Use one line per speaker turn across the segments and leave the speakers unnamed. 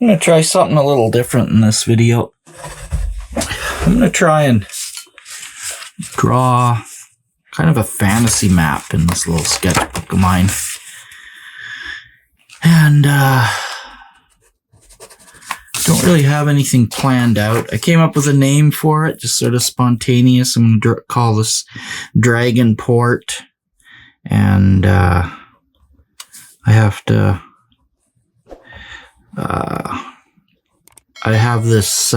I'm going to try something a little different in this video. I'm going to try and draw kind of a fantasy map in this little sketchbook of mine. And don't really have anything planned out. I came up with a name for it, just sort of spontaneous. I'm going to call this Dragon Port. And I have to... I have this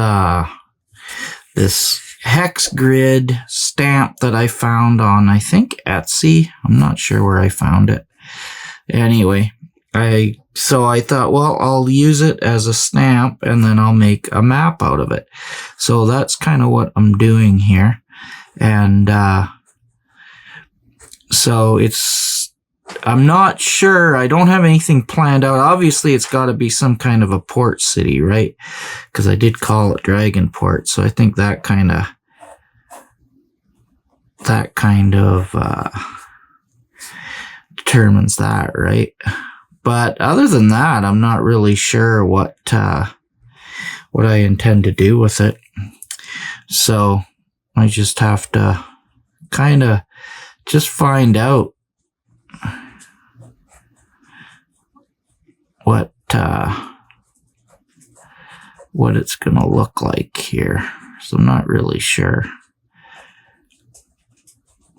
this hex grid stamp that I found on, I think, Etsy. I'm not sure where I found it. Anyway, so I thought, well, I'll use it as a stamp and then I'll make a map out of it. So that's kind of what I'm doing here. And so I'm not sure. I don't have anything planned out. Obviously, it's got to be some kind of a port city, right? Because I did call it Dragon Port, so I think that kind of determines that, right? But other than that, I'm not really sure what I intend to do with it. So I just have to kind of just find out what it's gonna look like here. So I'm not really sure.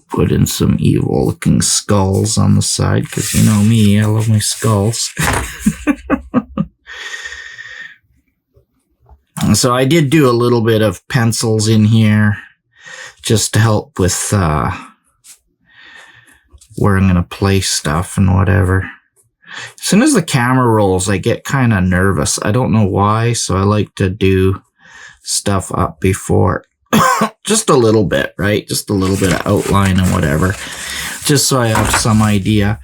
Put in some evil looking skulls on the side, because you know me, I love my skulls. So I did do a little bit of pencils in here just to help with where I'm gonna place stuff and whatever. As soon as the camera rolls, I get kind of nervous. I don't know why, so I like to do stuff up before. Just a little bit, right? Just a little bit of outline and whatever. Just so I have some idea.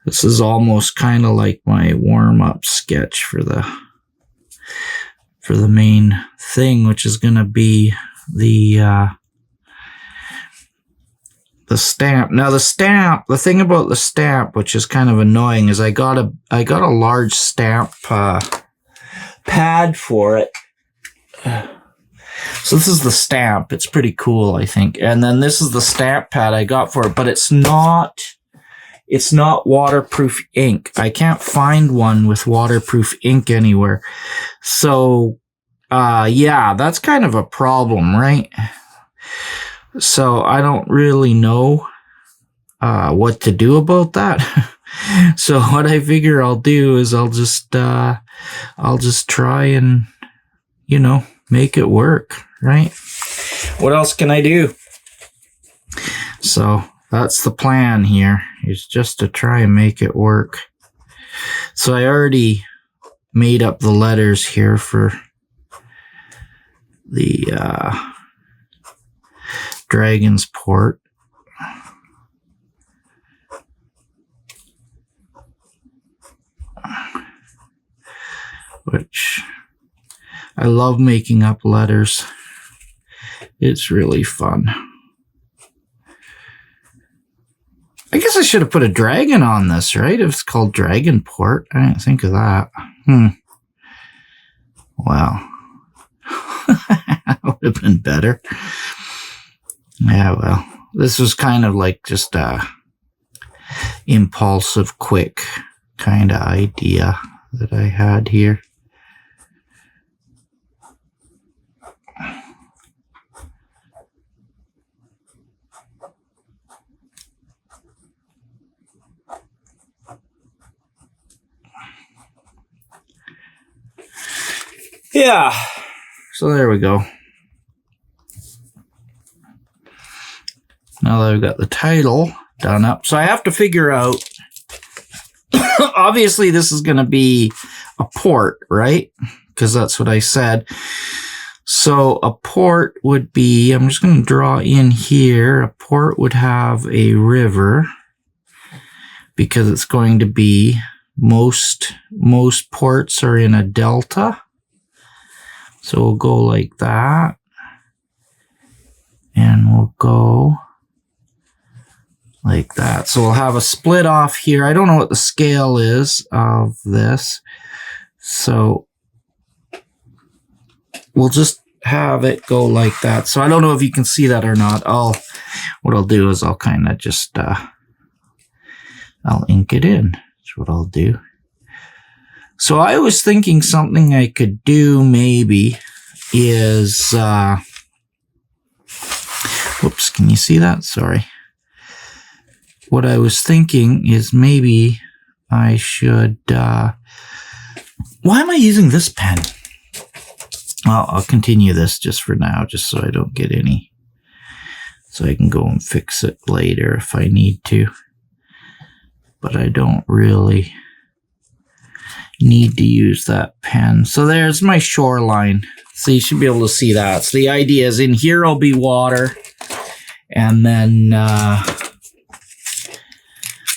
This is almost kind of like my warm-up sketch for the main thing, which is going to be the stamp. Now the thing about the stamp, which is kind of annoying, is I got a large stamp pad for it. So this is the stamp. It's pretty cool, I think. And then this is the stamp pad I got for it, but it's not waterproof ink. I can't find one with waterproof ink anywhere. So yeah, that's kind of a problem, right? So I don't really know what to do about that. So what I figure I'll do is I'll just try and, you know, make it work, right? What else can I do? So that's the plan here, is just to try and make it work. So I already made up the letters here for the Dragon's Port. Which I love making up letters. It's really fun. I guess I should have put a dragon on this, right? If it's called Dragon Port. I didn't think of that. Wow. That would have been better. Yeah, well, this was kind of like just a impulsive, quick kind of idea that I had here. Yeah, so there we go. Now that I've got the title done up, so I have to figure out, obviously this is going to be a port, right? Because that's what I said. So a port would be, I'm just going to draw in here, a port would have a river, because it's going to be, most ports are in a delta. So we'll go like that. And we'll go like that. So we'll have a split off here. I don't know what the scale is of this. So we'll just have it go like that. So I don't know if you can see that or not. What I'll do is I'll kind of just, I'll ink it in. That's what I'll do. So I was thinking something I could do maybe is, whoops, can you see that? Sorry. What I was thinking is maybe I should, why am I using this pen? Well, I'll continue this just for now, just so I don't get any, so I can go and fix it later if I need to. But I don't really need to use that pen. So there's my shoreline. So you should be able to see that. So the idea is in here will be water. And then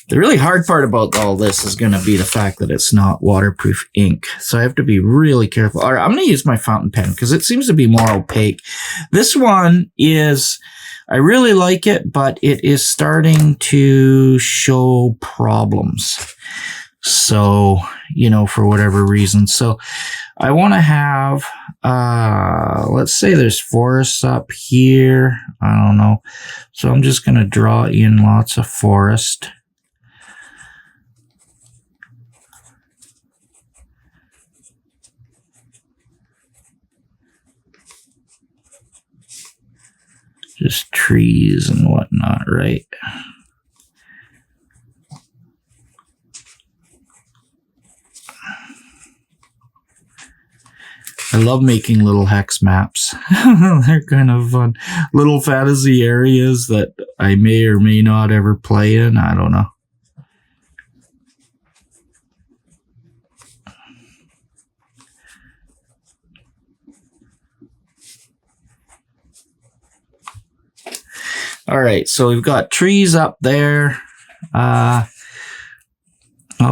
the really hard part about all this is going to be the fact that it's not waterproof ink. So I have to be really careful. All right, I'm going to use my fountain pen because it seems to be more opaque. This one is, I really like it, but it is starting to show problems. So, you know, for whatever reason. So I want to have, let's say there's forests up here. I don't know. So I'm just going to draw in lots of forest. Just trees and whatnot, right? I love making little hex maps. They're kind of fun. Little fantasy areas that I may or may not ever play in. I don't know. All right, so we've got trees up there. I'll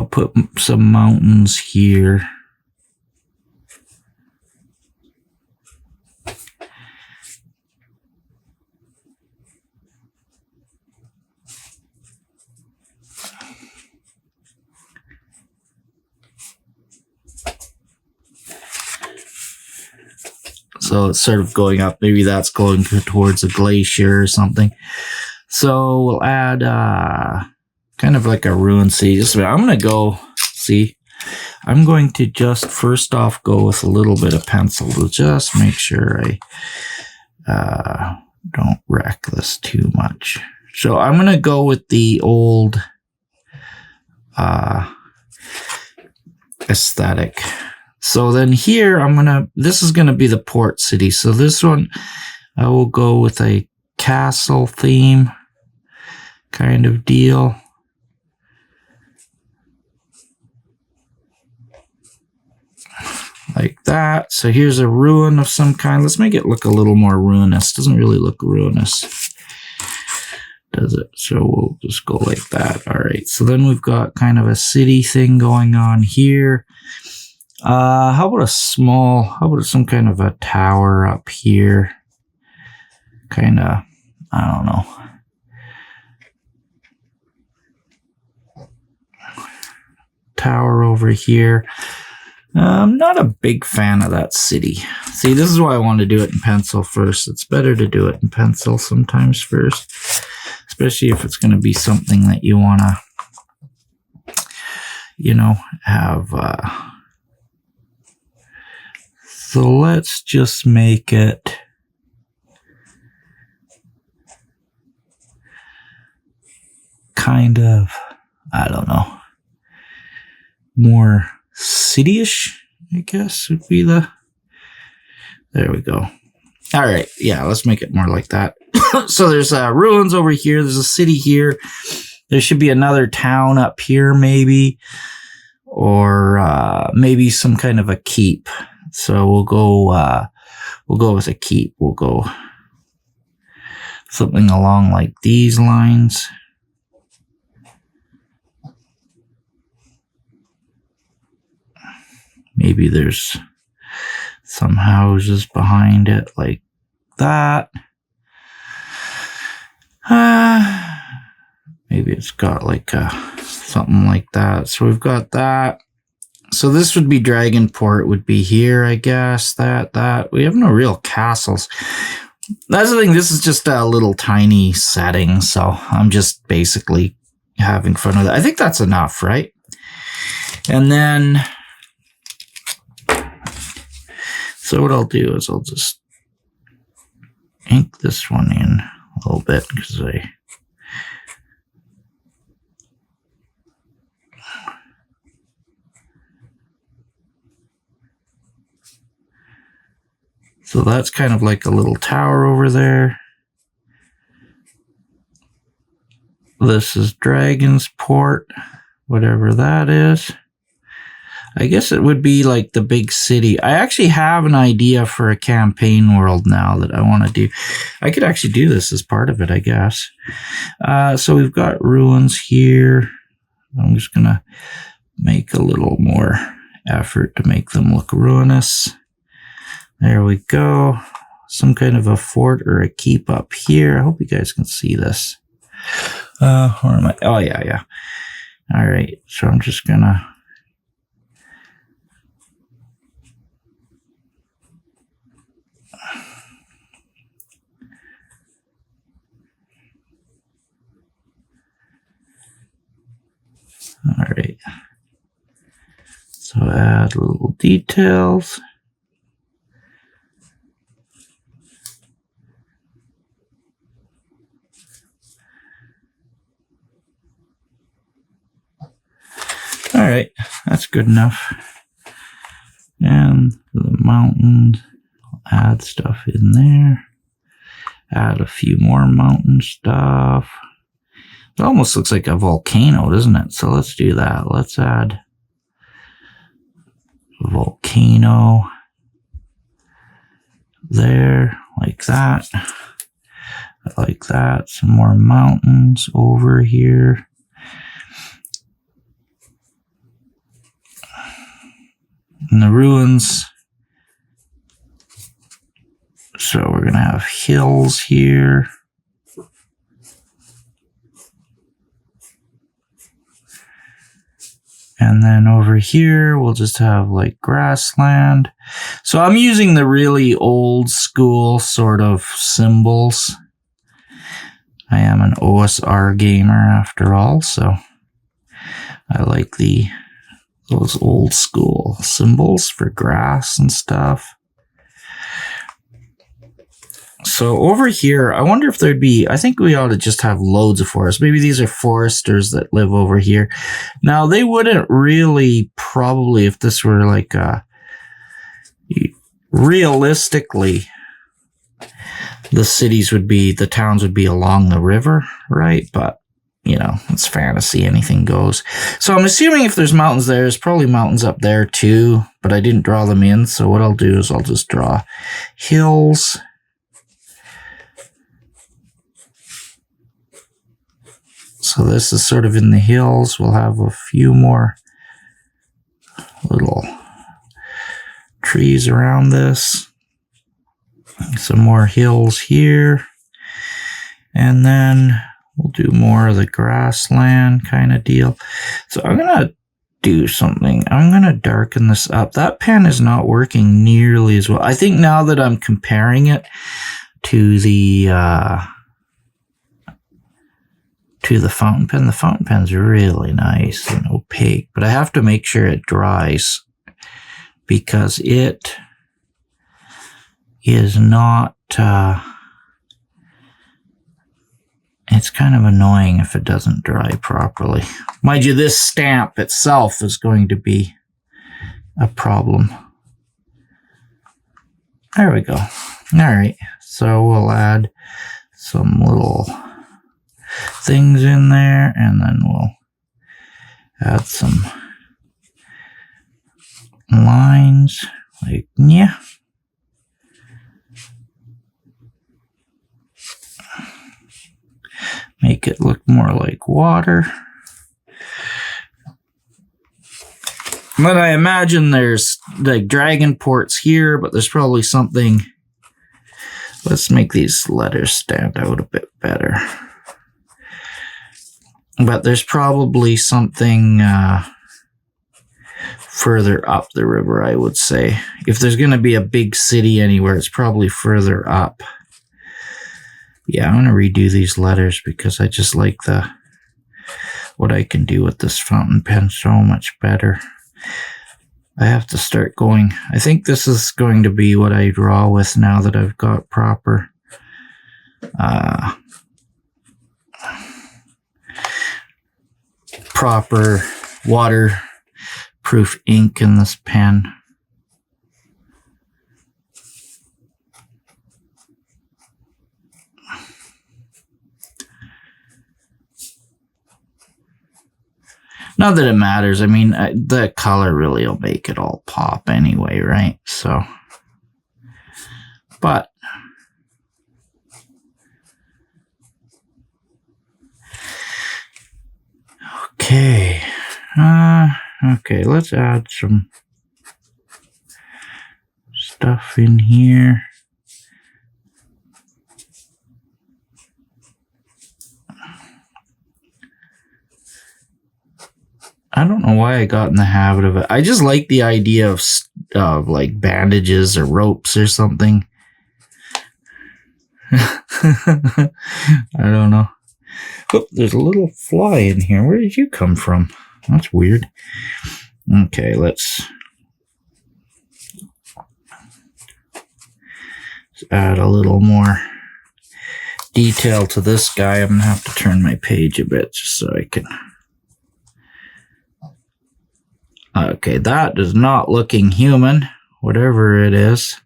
put some mountains here. So it's sort of going up. Maybe that's going towards a glacier or something. So we'll add kind of like a ruined city. I'm going to go, see, I'm going to just first off go with a little bit of pencil to just make sure I don't wreck this too much. So I'm going to go with the old aesthetic. So then here, this is going to be the port city. So this one, I will go with a castle theme kind of deal. Like that. So here's a ruin of some kind. Let's make it look a little more ruinous. Doesn't really look ruinous, does it? So we'll just go like that. All right. So then we've got kind of a city thing going on here. How about some kind of a tower up here? Kind of, I don't know. Tower over here. I'm not a big fan of that city. See, this is why I want to do it in pencil first. It's better to do it in pencil sometimes first, especially if it's going to be something that you want to, you know, have. So let's just make it kind of, I don't know, more city-ish, I guess would be the, there we go. All right, yeah, let's make it more like that. So there's ruins over here, there's a city here, there should be another town up here maybe, or maybe some kind of a keep. So we'll go with a keep. We'll go something along like these lines. Maybe there's some houses behind it like that. maybe it's got like something like that. So we've got that. So this would be Dragonport, would be here, I guess. That. We have no real castles. That's the thing. This is just a little tiny setting, so I'm just basically having fun with it. I think that's enough, right? And then, so what I'll do is I'll just ink this one in a little bit because so that's kind of like a little tower over there. This is Dragonsport, whatever that is. I guess it would be like the big city. I actually have an idea for a campaign world now that I want to do. I could actually do this as part of it, I guess. So we've got ruins here. I'm just going to make a little more effort to make them look ruinous. There we go. Some kind of a fort or a keep up here. I hope you guys can see this. Where am I? Oh, yeah. All right. So I'm just going to... All right. So add little details. All right, that's good enough. And the mountains, I'll add stuff in there. Add a few more mountain stuff. It almost looks like a volcano, doesn't it? So let's do that. Let's add a volcano there, like that. Like that. Some more mountains over here. And the ruins. So we're going to have hills here. And then over here, we'll just have like grassland. So I'm using the really old school sort of symbols. I am an OSR gamer after all, so I like those old school symbols for grass and stuff. So over here, I wonder if there'd be, I think we ought to just have loads of forests. Maybe these are foresters that live over here. Now, they wouldn't really probably, if this were like realistically, the towns would be along the river, right? But, you know, it's fantasy, anything goes. So I'm assuming if there's mountains there's probably mountains up there too, but I didn't draw them in. So what I'll do is I'll just draw hills. So this is sort of in the hills. We'll have a few more little trees around this. Some more hills here. And then we'll do more of the grassland kind of deal. So I'm going to do something. I'm going to darken this up. That pen is not working nearly as well. I think now that I'm comparing it to the fountain pen's really nice and opaque, but I have to make sure it dries because it is not, it's kind of annoying if it doesn't dry properly. Mind you, this stamp itself is going to be a problem. There we go. All right, so we'll add some little things in there, and then we'll add some lines like yeah. Make it look more like water. But I imagine there's like Dragonports here, but there's probably something. Let's make these letters stand out a bit better. But there's probably something further up the river, I would say. If there's going to be a big city anywhere, it's probably further up. Yeah, I'm going to redo these letters because I just like what I can do with this fountain pen so much better. I have to start going. I think this is going to be what I draw with now that I've got proper waterproof ink in this pen. Not that it matters. I mean, the color really will make it all pop anyway, right? So, but okay. Okay, let's add some stuff in here. I don't know why I got in the habit of it. I just like the idea of like bandages or ropes or something. I don't know. Oh, there's a little fly in here. Where did you come from? That's weird. Okay, let's add a little more detail to this guy. I'm going to have to turn my page a bit just so I can... Okay, that is not looking human, whatever it is.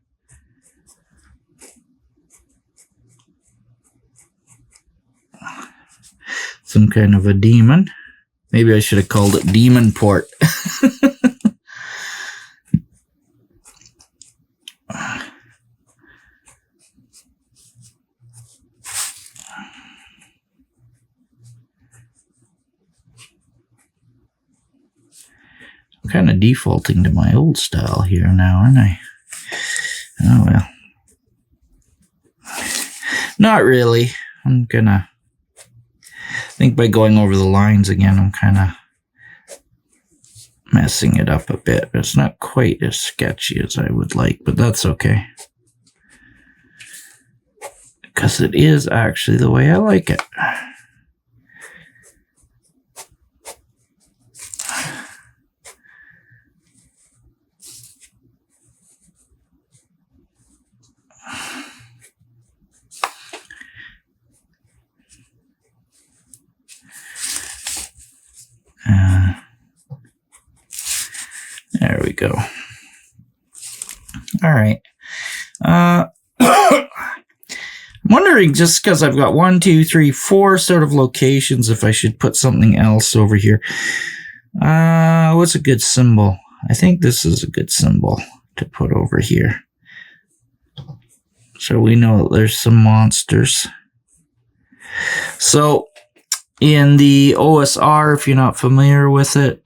Some kind of a demon. Maybe I should have called it Demon Port. I'm kind of defaulting to my old style here now, aren't I? Oh well. Not really. I'm gonna... I think by going over the lines again, I'm kind of messing it up a bit. It's not quite as sketchy as I would like, but that's okay. Because it is actually the way I like it. There we go. All right. I'm wondering, just because I've got 1, 2, 3, 4 sort of locations, if I should put something else over here. What's a good symbol? I think this is a good symbol to put over here. So we know that there's some monsters. So in the OSR, if you're not familiar with it,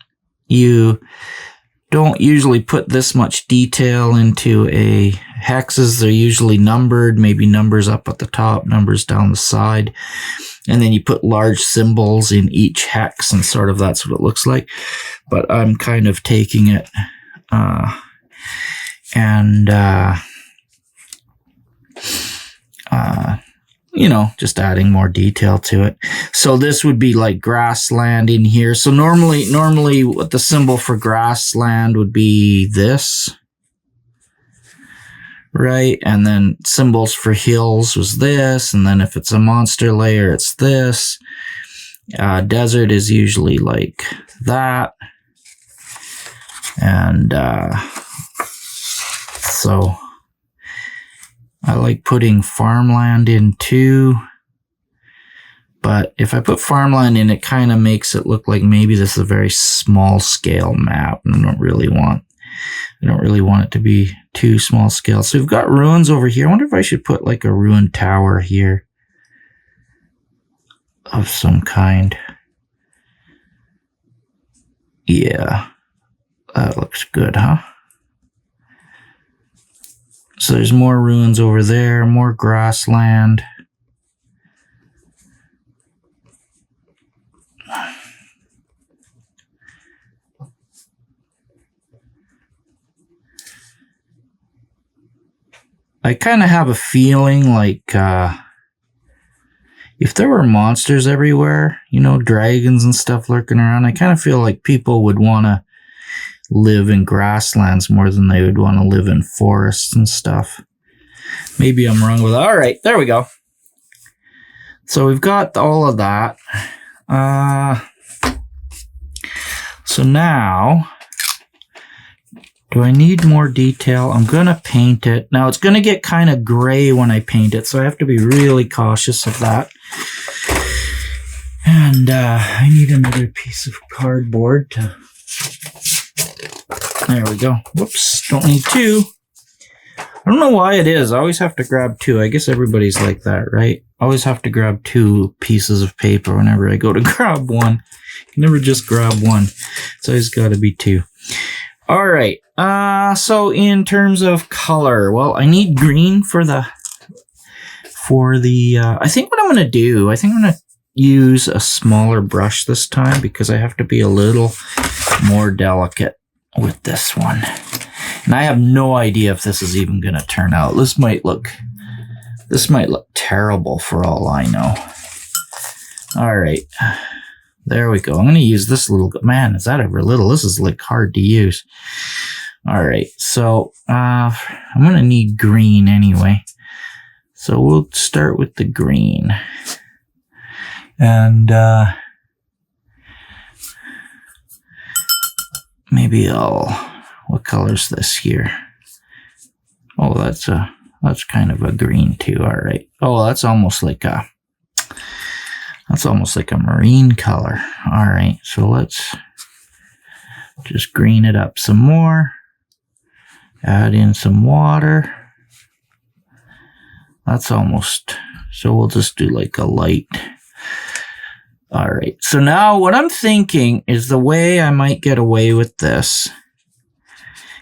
you don't usually put this much detail into a hexes. They're usually numbered, maybe numbers up at the top, numbers down the side. And then you put large symbols in each hex, and sort of that's what it looks like. But I'm kind of taking it you know, just adding more detail to it. So this would be like grassland in here. So normally what the symbol for grassland would be this, right? And then symbols for hills was this. And then if it's a monster layer, it's this. Desert is usually like that. And so I like putting farmland in too, but if I put farmland in, it kind of makes it look like maybe this is a very small scale map, and I don't really want it to be too small scale. So we've got ruins over here. I wonder if I should put like a ruined tower here of some kind. Yeah, that looks good, huh? So there's more ruins over there, more grassland. I kind of have a feeling like if there were monsters everywhere, you know, dragons and stuff lurking around, I kind of feel like people would want to live in grasslands more than they would want to live in forests and stuff. Maybe I'm wrong with that. All right, there we go. So we've got all of that. So now, do I need more detail? I'm going to paint it. Now, it's going to get kind of gray when I paint it, so I have to be really cautious of that. And I need another piece of cardboard to... There we go. Whoops, don't need two. I don't know why it is. I always have to grab two. I guess everybody's like that, right? I always have to grab two pieces of paper whenever I go to grab one. You never just grab one. It's always got to be two. All right. So in terms of color, well, I need green for the, I think what I'm going to do, I think I'm going to use a smaller brush this time because I have to be a little more delicate with this one. And I have no idea if this is even going to turn out. This might look terrible for all I know. All right. There we go. I'm going to use this little, man, is that ever little? This is like hard to use. All right. So, I'm going to need green anyway. So we'll start with the green. And, maybe what color's this here? Oh, that's kind of a green too. All right. Oh, that's almost like a marine color. All right. So let's just green it up some more. Add in some water. That's almost, so we'll just do like a light. All right. So now what I'm thinking is the way I might get away with this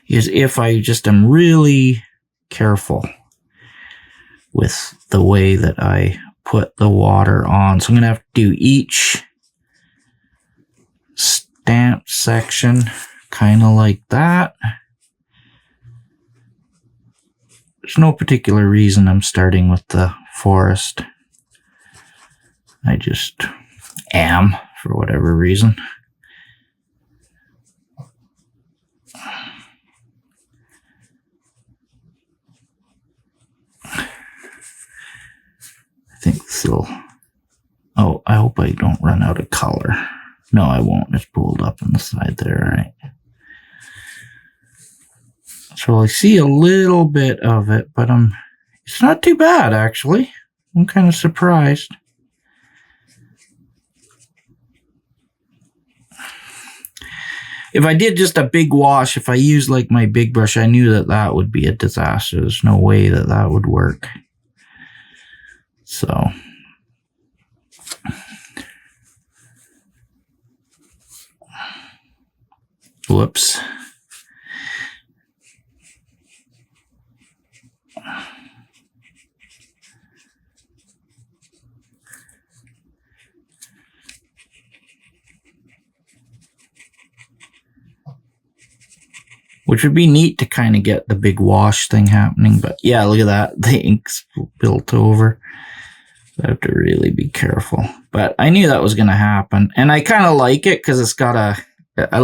is if I just am really careful with the way that I put the water on. So I'm going to have to do each stamp section kind of like that. There's no particular reason I'm starting with the forest. I just am for whatever reason. I think this will... Oh, I hope I don't run out of color. No, I won't. It's pulled up on the side there, all right. So I see a little bit of it, but it's not too bad, actually. I'm kind of surprised. If I did just a big wash, if I used like my big brush, I knew that that would be a disaster. There's no way that that would work. So... Whoops. Which would be neat to kind of get the big wash thing happening. But yeah, look at that. The ink's built over. I have to really be careful. But I knew that was going to happen. And I kind of like it because it's got a... I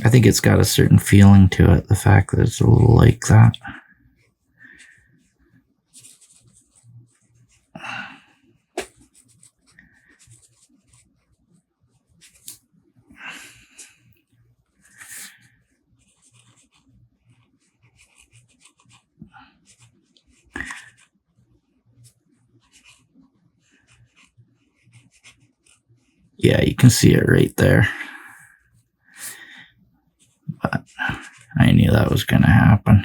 think it's got a certain feeling to it. The fact that it's a little like that. Yeah, you can see it right there. But I knew that was going to happen.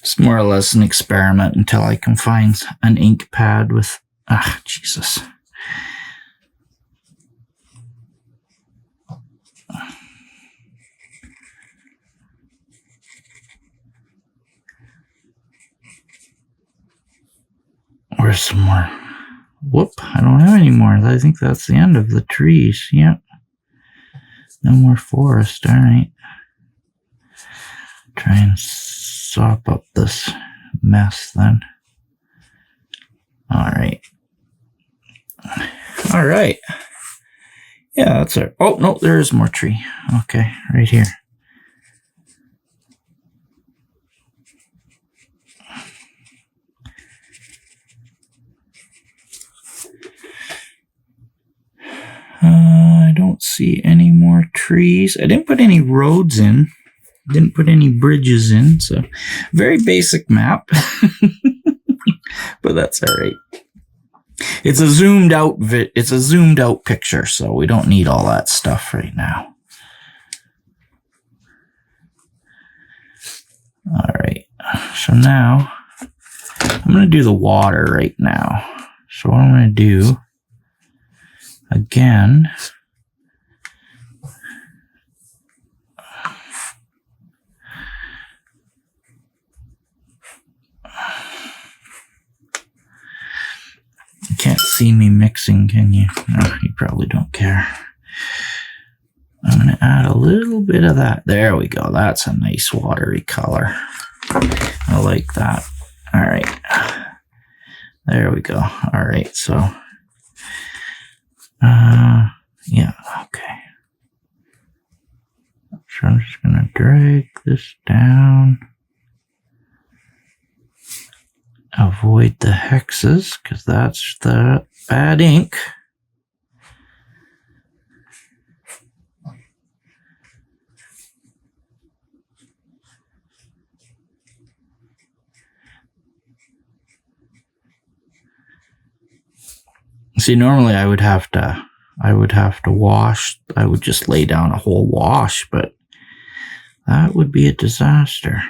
It's more or less an experiment until I can find an ink pad with... Ah, Jesus. Where's some more? Whoop, I don't have any more. I think that's the end of the trees. Yep. No more forest. All right. Try and sop up this mess then. All right. All right. Yeah, that's it. Oh, no, there is more tree. Okay, right here. I don't see any more trees. I didn't put any roads in. Didn't put any bridges in. So, very basic map. But that's all right. It's a zoomed out picture, so we don't need all that stuff right now. All right. So now I'm going to do the water right now. So what I'm going to do again, you can't see me mixing, can you? No, you probably don't care. I'm going to add a little bit of that. There we go. That's a nice watery color. I like that. All right. There we go. All right. So, yeah. Okay. So I'm just going to drag this down. Avoid the hexes, because that's the bad ink. See, normally I would have to wash. I would just lay down a whole wash, but that would be a disaster.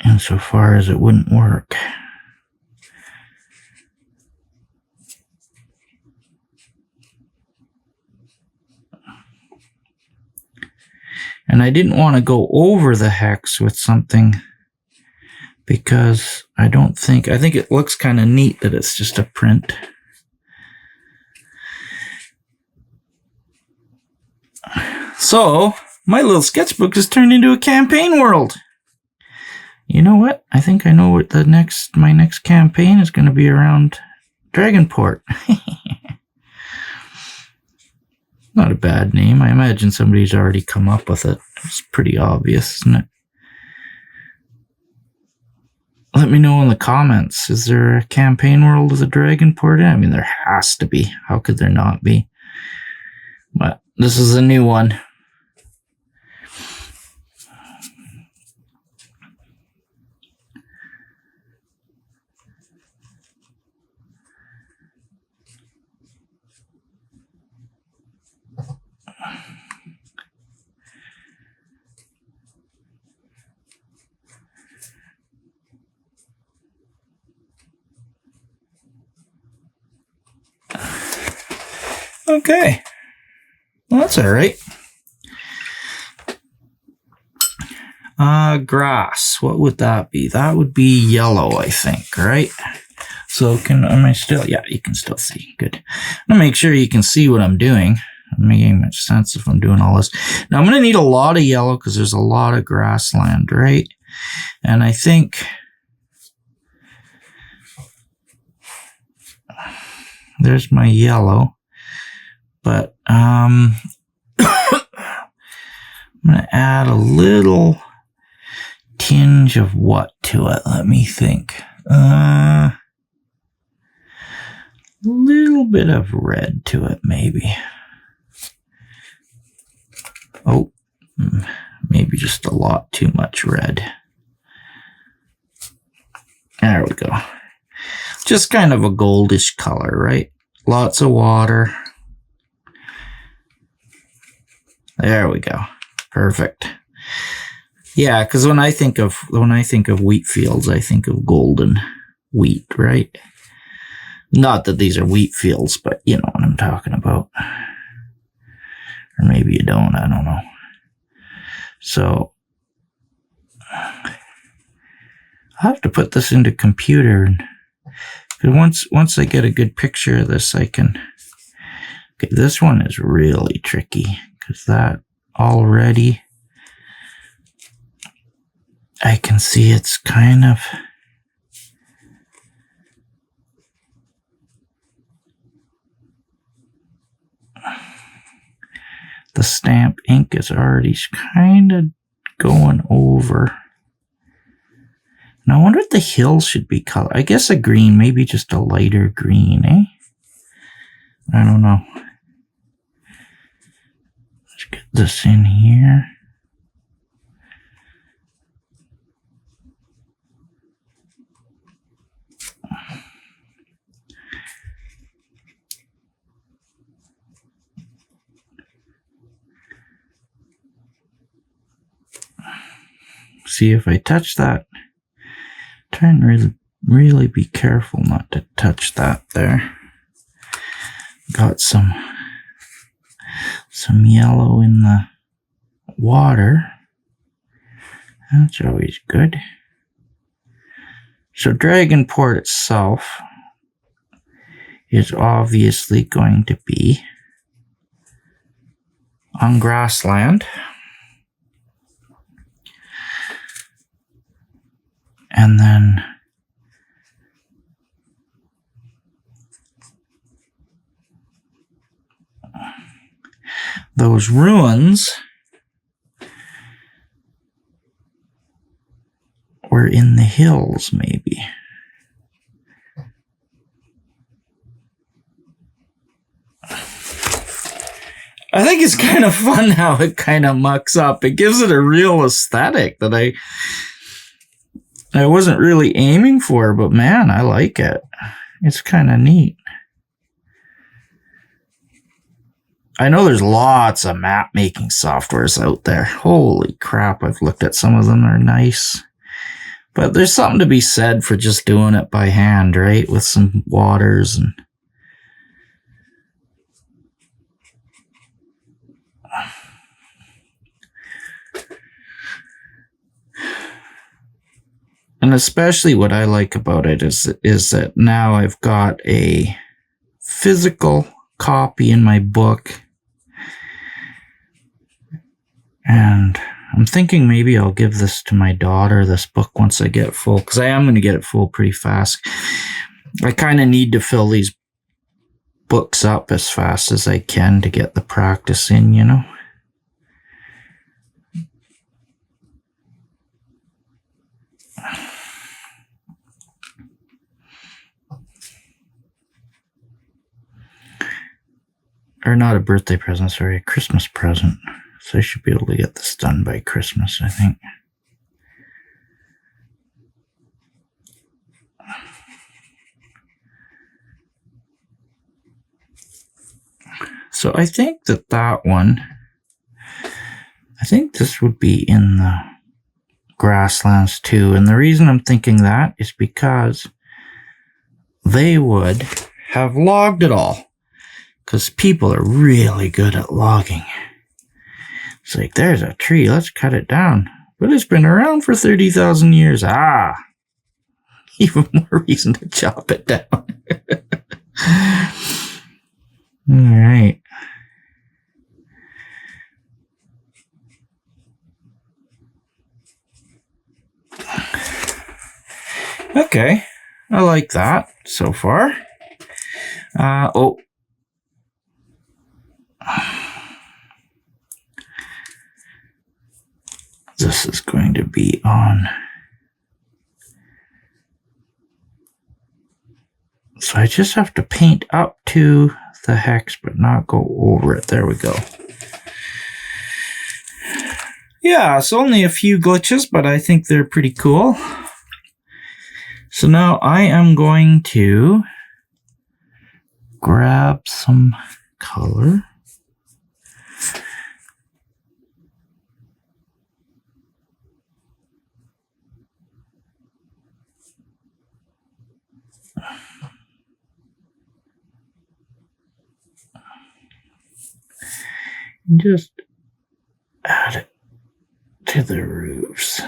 Insofar as it wouldn't work. And I didn't want to go over the hex with something because I think it looks kind of neat that it's just a print. So, my little sketchbook has turned into a campaign world. You know what? I think I know what my next campaign is going to be around Dragonport. Not a bad name. I imagine somebody's already come up with it. It's pretty obvious, isn't it? Let me know in the comments. Is there a campaign world with a Dragonport? I mean, there has to be. How could there not be? But this is a new one. Okay. Well, that's all right. Grass. What would that be? That would be yellow, I think, right? So am I still? Yeah, you can still see. Good. I'm gonna make sure you can see what I'm doing. I'm making much sense if I'm doing all this. Now I'm gonna need a lot of yellow because there's a lot of grassland, right? And I think there's my yellow. But I'm going to add a little tinge of what to it? Let me think. A little bit of red to it, maybe. Oh, maybe just a lot too much red. There we go. Just kind of a goldish color, right? Lots of water. There we go. Perfect. Yeah, because when I think of wheat fields, I think of golden wheat, right? Not that these are wheat fields, but you know what I'm talking about. Or maybe you don't, I don't know. So I have to put this into computer, and once I get a good picture of this, I can Okay, this one is really tricky because that already, I can see it's kind of, the stamp ink is already kind of going over. And I wonder if the hills should be colored. I guess a green, maybe just a lighter green, eh? I don't know. Let's get this in here. See, if I touch that, try and really be careful not to touch that there. Got some yellow in the water. That's always good. So Dragonport itself is obviously going to be on grassland. And then those ruins were in the hills, maybe. I think it's kind of fun how it kind of mucks up. It gives it a real aesthetic that I wasn't really aiming for, but man, I like it. It's kind of neat. I know there's lots of map making softwares out there. Holy crap, I've looked at some of them. They're nice. But there's something to be said for just doing it by hand, right? With some waters and... And especially what I like about it is that now I've got a physical copy in my book. And I'm thinking maybe I'll give this to my daughter, this book, once I get it full, because I am going to get it full pretty fast. I kind of need to fill these books up as fast as I can to get the practice in, you know? Or not a birthday present, sorry, a Christmas present. So I should be able to get this done by Christmas, I think. So I think that one, I think this would be in the grasslands too. And the reason I'm thinking that is because they would have logged it all. Because people are really good at logging. It's like, there's a tree, let's cut it down. But it's been around for 30,000 years. Ah, even more reason to chop it down. All right. Okay, I like that so far. Oh. This is going to be on. So I just have to paint up to the hex, but not go over it. There we go. Yeah, it's only a few glitches, but I think they're pretty cool. So now I am going to grab some color. And just add it to the roofs.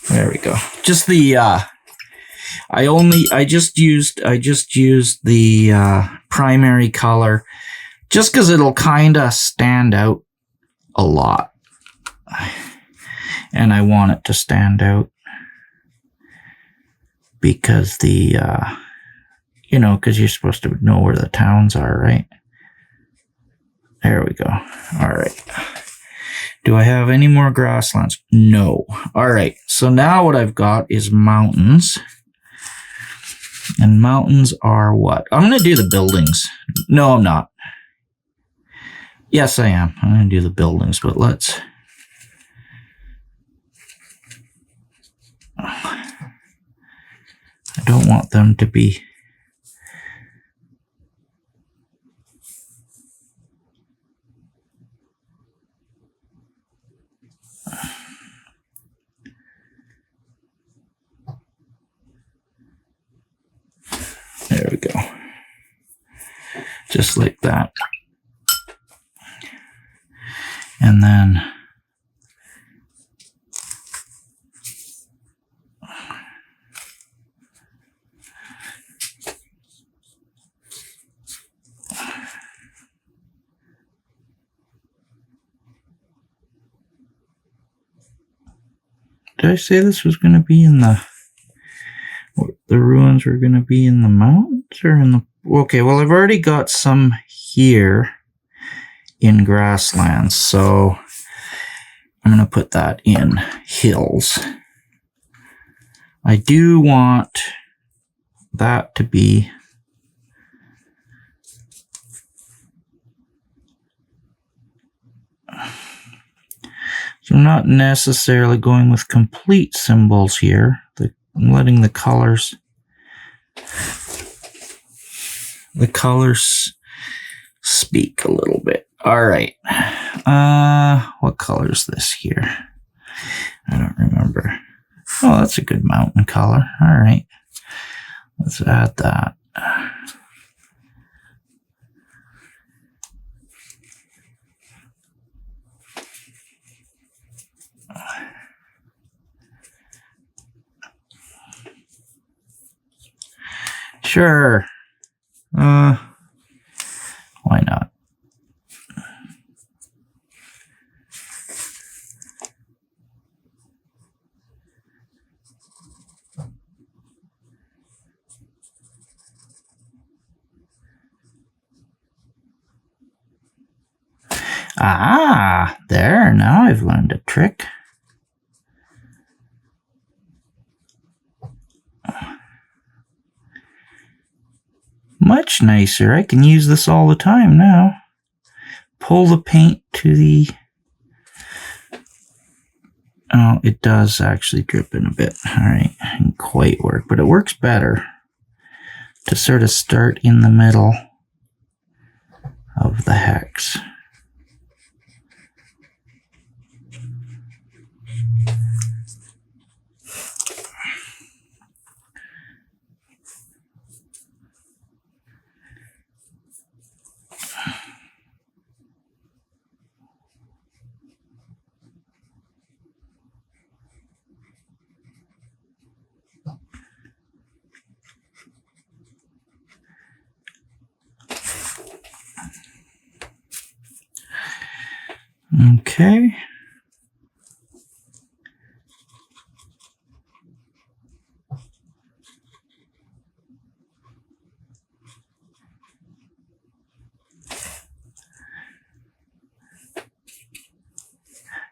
There we go. Just the I just used the primary color just because it'll kind of stand out a lot. And I want it to stand out because because you're supposed to know where the towns are, right? There we go. All right. Do I have any more grasslands? No. All right. So now what I've got is mountains. And mountains are what? I'm going to do the buildings. No, I'm not. Yes, I am. I'm going to do the buildings, but let's... I don't want them to be... There we go. Just like that. And then did I say this was going to be in the ruins were going to be in the mountains or in the... Okay, well, I've already got some here in grasslands, so I'm going to put that in hills. I do want that to be... So I'm not necessarily going with complete symbols here. I'm letting the colors speak a little bit. All right. What color is this here? I don't remember. Oh, that's a good mountain color. All right. Let's add that. Sure. Why not? Ah, there. Now I've learned a trick. Much nicer. I can use this all the time now. Pull the paint to the... Oh, it does actually drip in a bit. All right, it didn't quite work, but it works better to sort of start in the middle of the hex. Okay.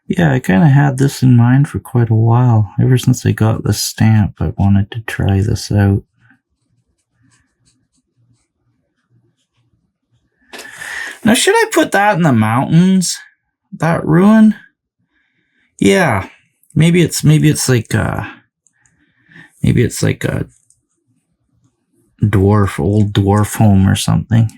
Yeah, I kind of had this in mind for quite a while. Ever since I got this stamp, I wanted to try this out. Now, should I put that in the mountains? That ruin? Yeah, maybe it's like a old dwarf home or something.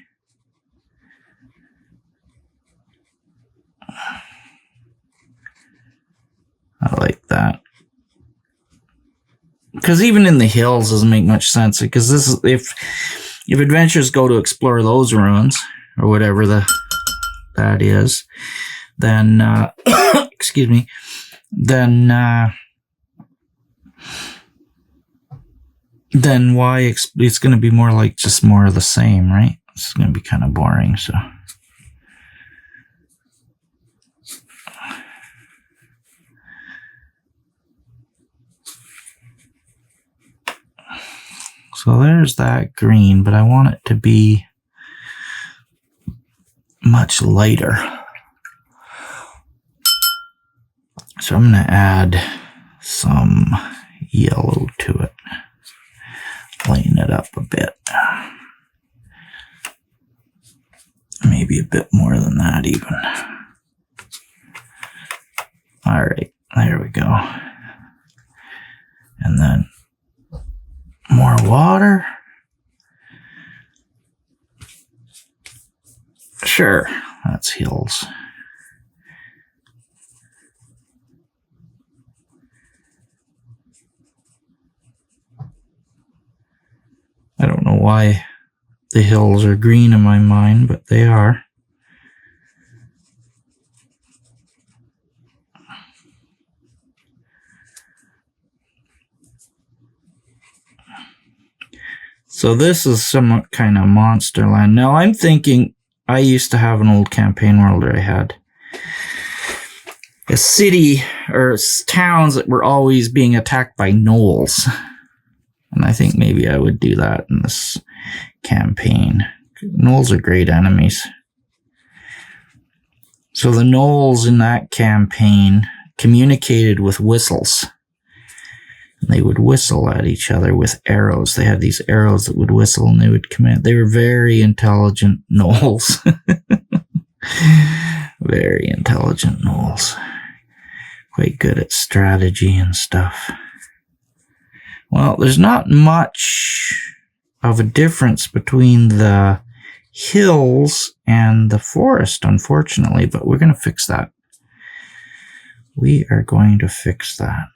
I like that. Because even in the hills doesn't make much sense. Because this is if adventurers go to explore those ruins or whatever that is, then excuse me, then then why it's going to be more like just more of the same, right? It's going to be kind of boring, so. So there's that green, but I want it to be much lighter. So I'm going to add some yellow to it. Lighten it up a bit. Maybe a bit more than that even. All right, there we go. And then more water. Sure, that's hills. I don't know why the hills are green in my mind, but they are. So this is some kind of monster land. Now I'm thinking, I used to have an old campaign world where I had a city or towns that were always being attacked by gnolls. And I think maybe I would do that in this campaign. Gnolls are great enemies. So the gnolls in that campaign communicated with whistles. They would whistle at each other with arrows. They had these arrows that would whistle and they would command. They were very intelligent gnolls. Very intelligent gnolls. Quite good at strategy and stuff. Well, there's not much of a difference between the hills and the forest, unfortunately, but we're going to fix that. We are going to fix that.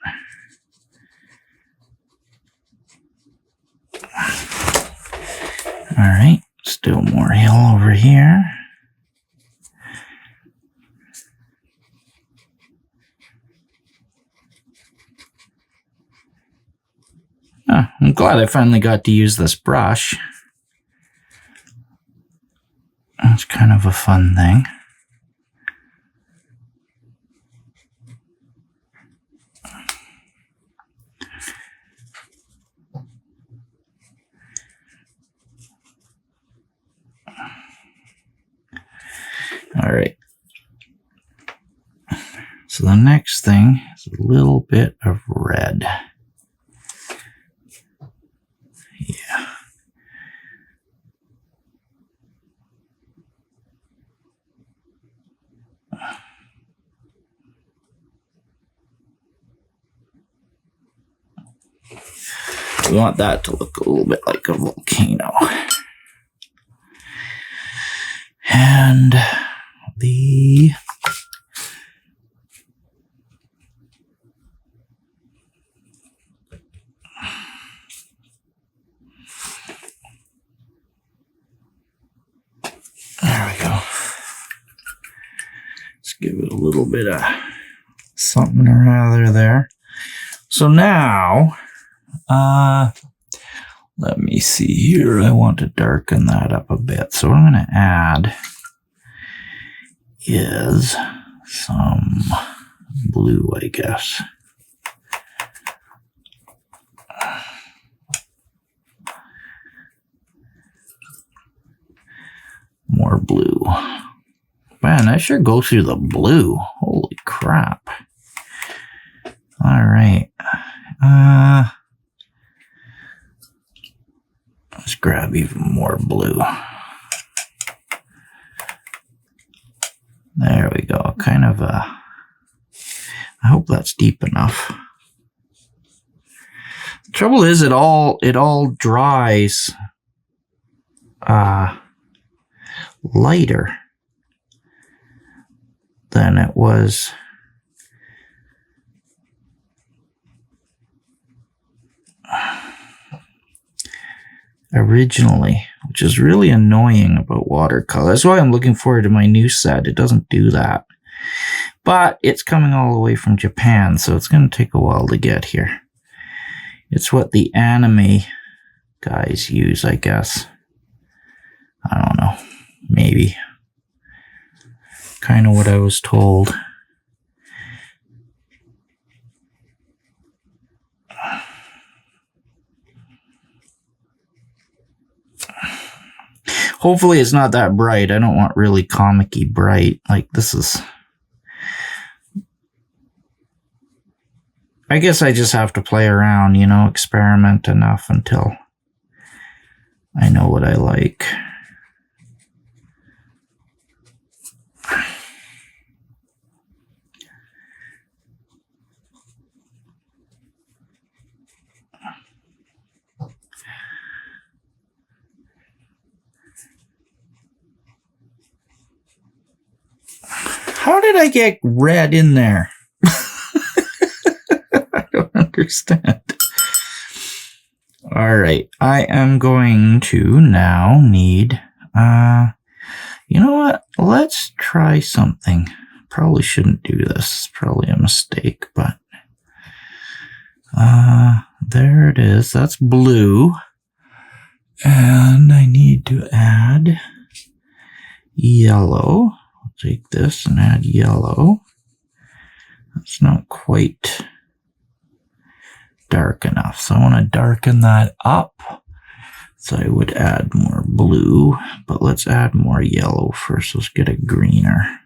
All right, still more hill over here. Oh, I'm glad I finally got to use this brush. It's kind of a fun thing. All right. So the next thing is a little bit of red. Yeah. We want that to look a little bit like a volcano. And the there we go. Let's give it a little bit of something or other there. So now, let me see here. I want to darken that up a bit. So what I'm going to add is some blue, I guess. More blue. Man, I sure go through the blue. Holy crap. All right. Let's grab even more blue. There we go. Kind of a... I hope that's deep enough. The trouble is, it all dries lighter than it was originally, which is really annoying about watercolor. That's why I'm looking forward to my new set. It doesn't do that. But it's coming all the way from Japan, so it's going to take a while to get here. It's what the anime guys use, I guess. I don't know. Maybe. Kind of what I was told. Hopefully it's not that bright. I don't want really comic-y bright. Like, this is... I guess I just have to play around, you know, experiment enough until I know what I like. How did I get red in there? I don't understand. All right, I am going to now need, you know what? Let's try something. Probably shouldn't do this. It's probably a mistake, but there it is. That's blue. And I need to add yellow. I'll take this and add yellow. That's not quite dark enough, so I want to darken that up. So I would add more blue, but let's add more yellow first. Let's get it greener.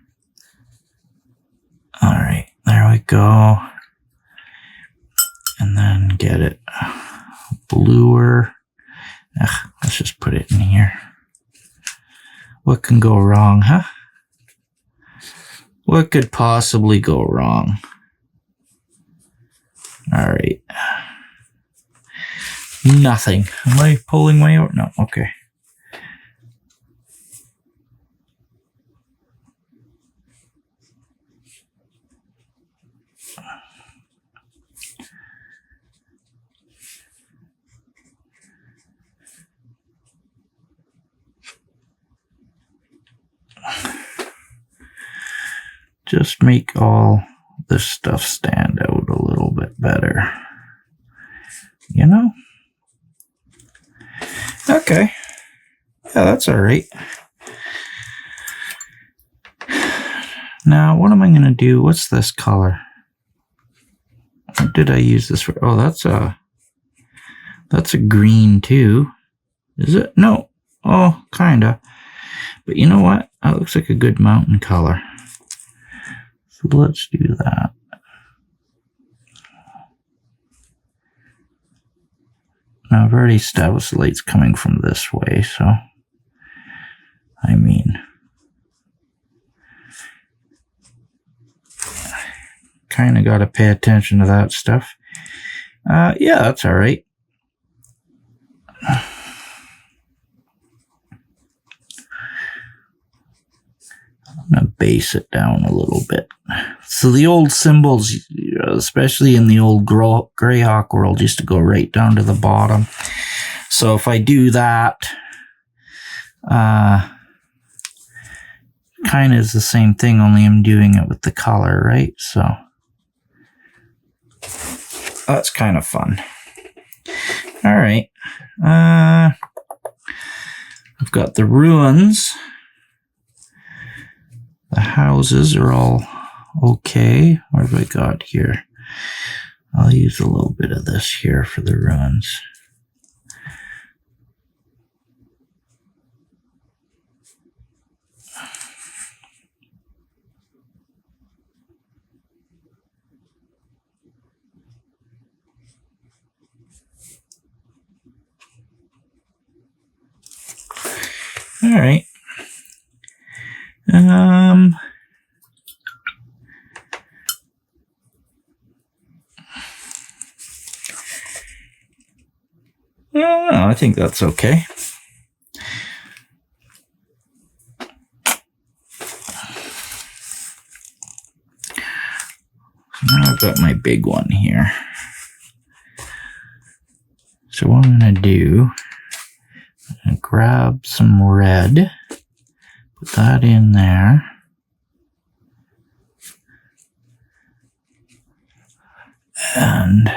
All right, there we go. And then get it bluer. Let's just put it in here. What can go wrong, huh? What could possibly go wrong? All right. Nothing. Am I pulling my out? No, okay. Just make all this stuff stand out a little bit better. You know? Okay. Yeah, that's all right. Now, what am I going to do? What's this color? What did I use this for? Oh, that's a green too. Is it? No. Oh, kinda. But you know what? That looks like a good mountain color. So let's do that. Now I've already established the light's coming from this way, so I mean, kind of got to pay attention to that stuff. Yeah, that's all right. I'm going to base it down a little bit. So the old symbols, especially in the old Greyhawk world, used to go right down to the bottom. So if I do that, kind of is the same thing, only I'm doing it with the color, right? So that's kind of fun. All right. I've got the ruins. The houses are all okay. What have I got here? I'll use a little bit of this here for the ruins. All right. I think that's okay. Now I've got my big one here. So what I'm going to do, I'm going to grab some red, put that in there. And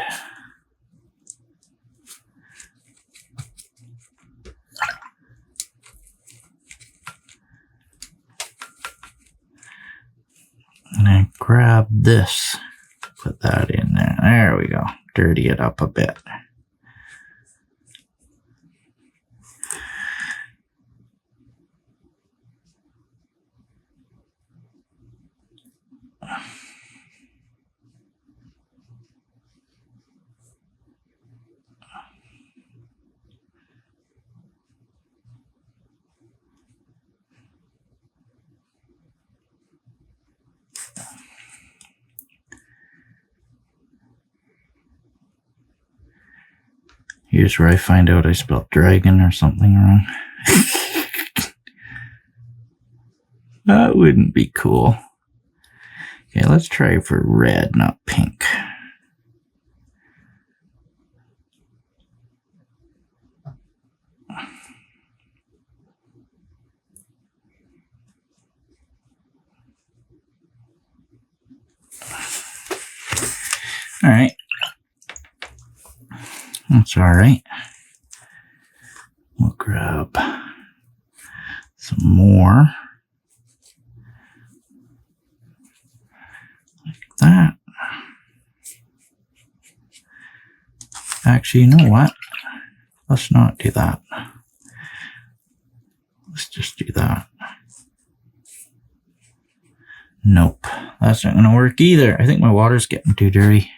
grab this, put that in there. There we go. Dirty it up a bit. Here's where I find out I spelled dragon or something wrong. That wouldn't be cool. Okay, let's try for red, not pink. All right. That's all right. We'll grab some more. Like that. Actually, you know what? Let's not do that. Let's just do that. Nope. That's not going to work either. I think my water's getting too dirty.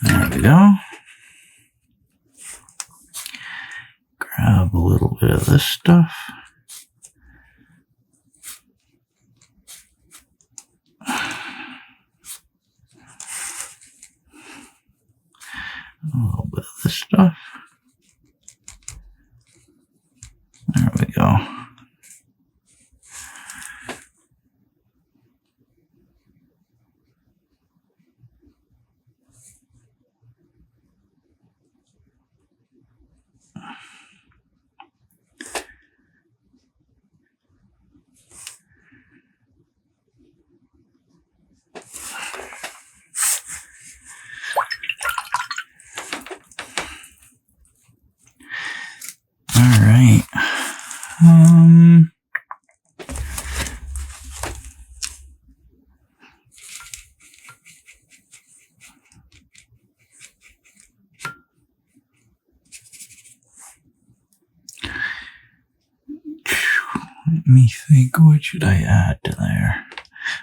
There we go. Grab a little bit of this stuff. A little bit of this stuff. There we go. All right. Let me think, what should I add to there?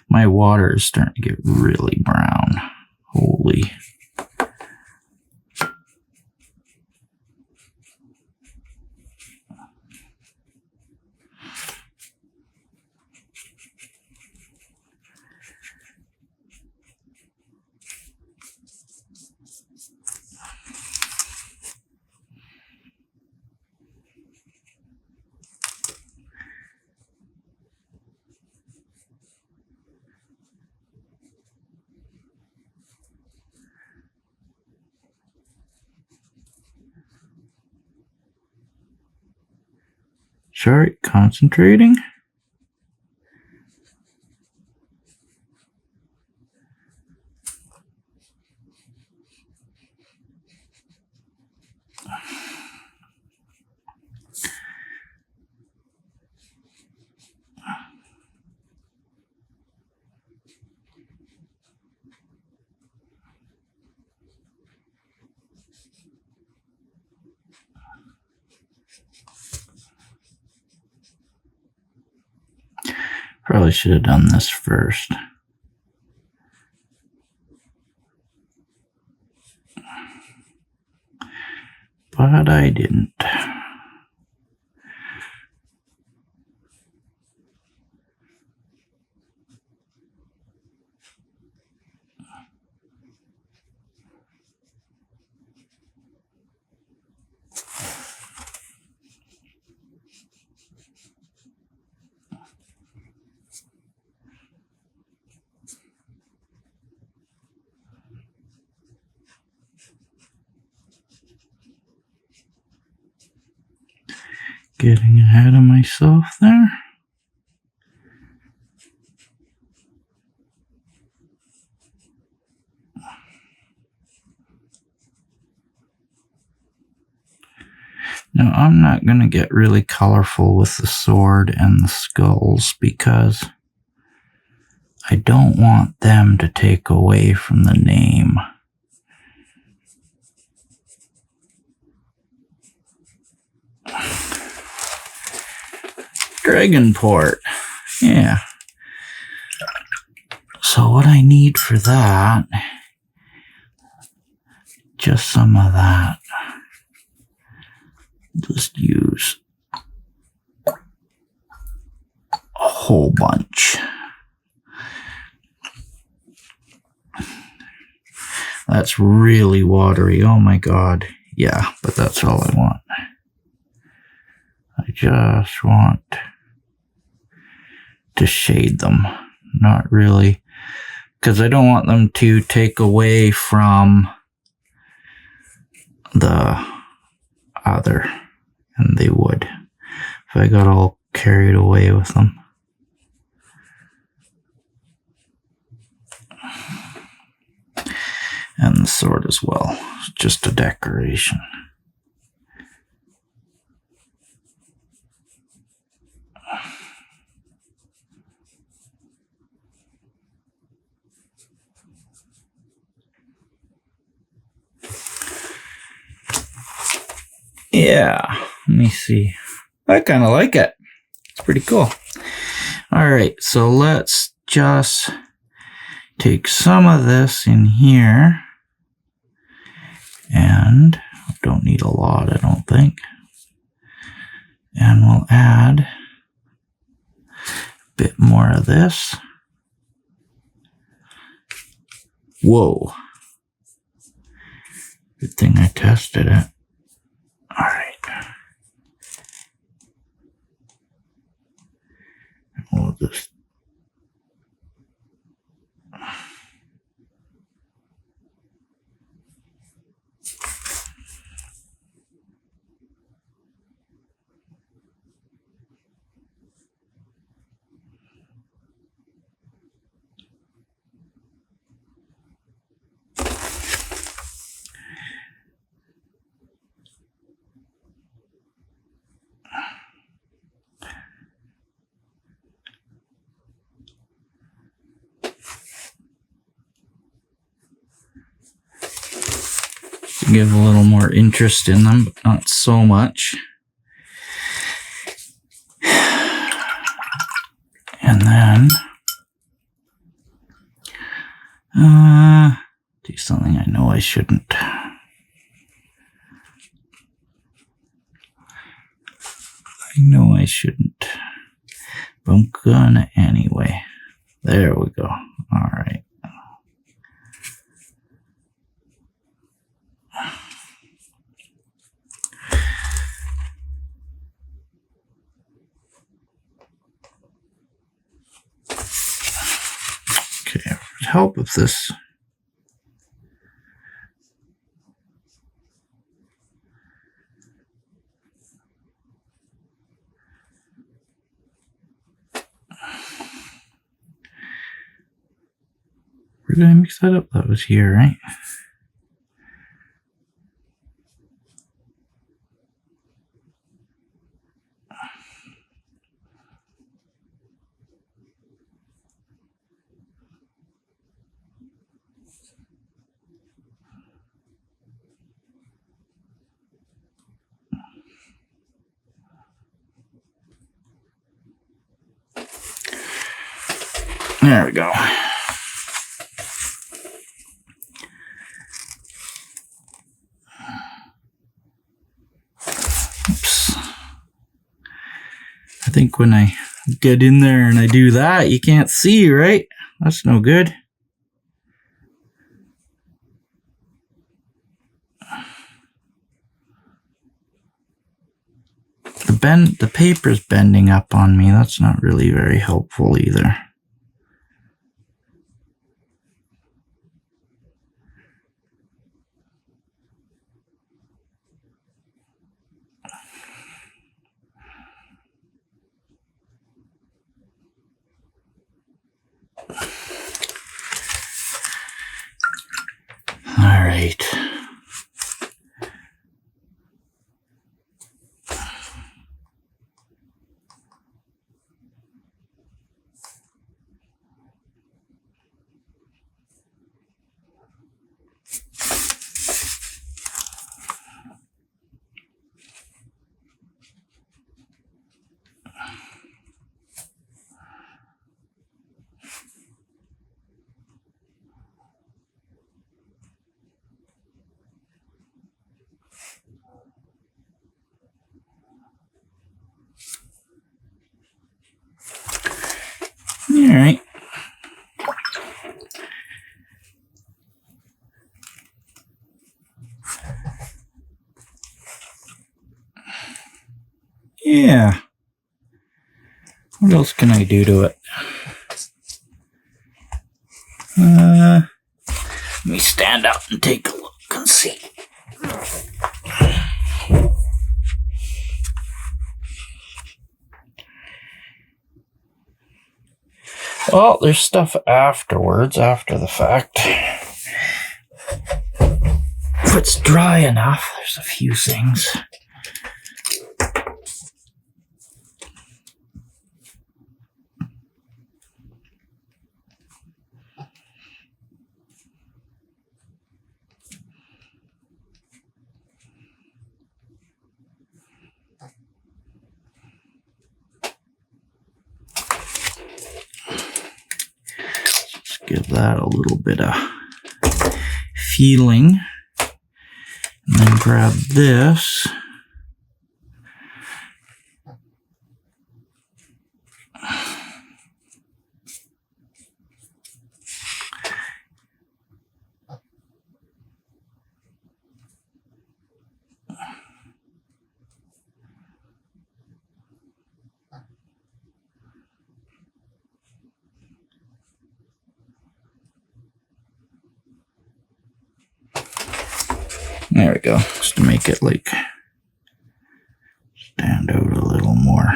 My water is starting to get really brown. Holy. Sorry, concentrating. Probably should have done this first. But I didn't. Getting ahead of myself there. Now, I'm not going to get really colorful with the sword and the skulls because I don't want them to take away from the name. Dragonport. Yeah. So what I need for that, just some of that. Just use a whole bunch. That's really watery. Oh my god. Yeah, but that's all I want. I just want to shade them. Not really. Because I don't want them to take away from the other. And they would. If I got all carried away with them. And the sword as well. It's just a decoration. Yeah, let me see. I kind of like it. It's pretty cool. All right, so let's just take some of this in here. And don't need a lot, I don't think. And we'll add a bit more of this. Whoa. Good thing I tested it. All right. We'll just give a little more interest in them, but not so much. And then do something I know I shouldn't. I know I shouldn't, but I'm gonna anyway. There we go. All right. Okay, help with this. Where did I mix that up? That was here, right? There we go. Oops. I think when I get in there and I do that, you can't see, right? That's no good. The paper's bending up on me. That's not really very helpful either. right. All right. Yeah. What else can I do to it? Let me stand up and take a look and see. Well, there's stuff afterwards, after the fact. If it's dry enough, there's a few things. Let's give that a little bit of feeling. And then grab this. There we go, just to make it like stand out a little more.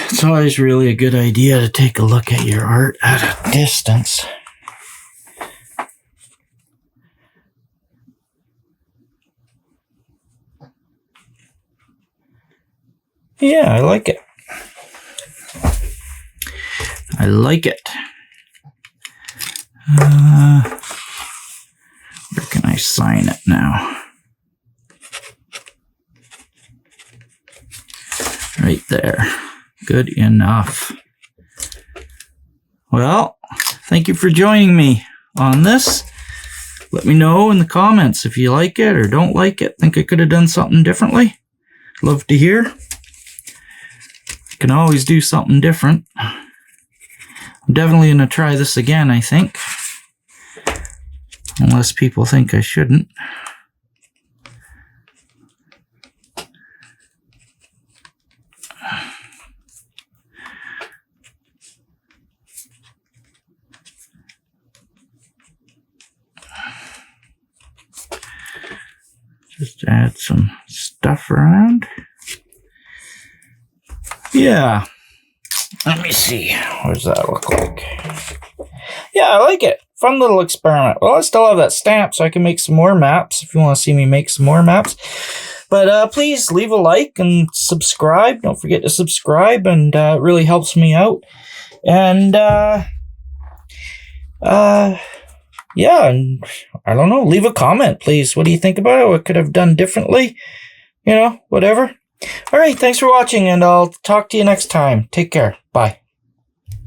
It's always really a good idea to take a look at your art at a distance. Yeah, I like it. I like it. Where can I sign it now? Right there. Good enough. Well, thank you for joining me on this. Let me know in the comments if you like it or don't like it. Think I could have done something differently. Love to hear. I can always do something different. I'm definitely going to try this again, I think. Unless people think I shouldn't. Just add some stuff around. Yeah. Let me see. What does that look like? Yeah, I like it. Fun little experiment. Well, I still have that stamp, so I can make some more maps if you want to see me make some more maps. But please leave a like and subscribe. Don't forget to subscribe, and it really helps me out. And yeah, and I don't know. Leave a comment, please. What do you think about it? What could I have done differently? You know, whatever. All right, thanks for watching, and I'll talk to you next time. Take care. Bye.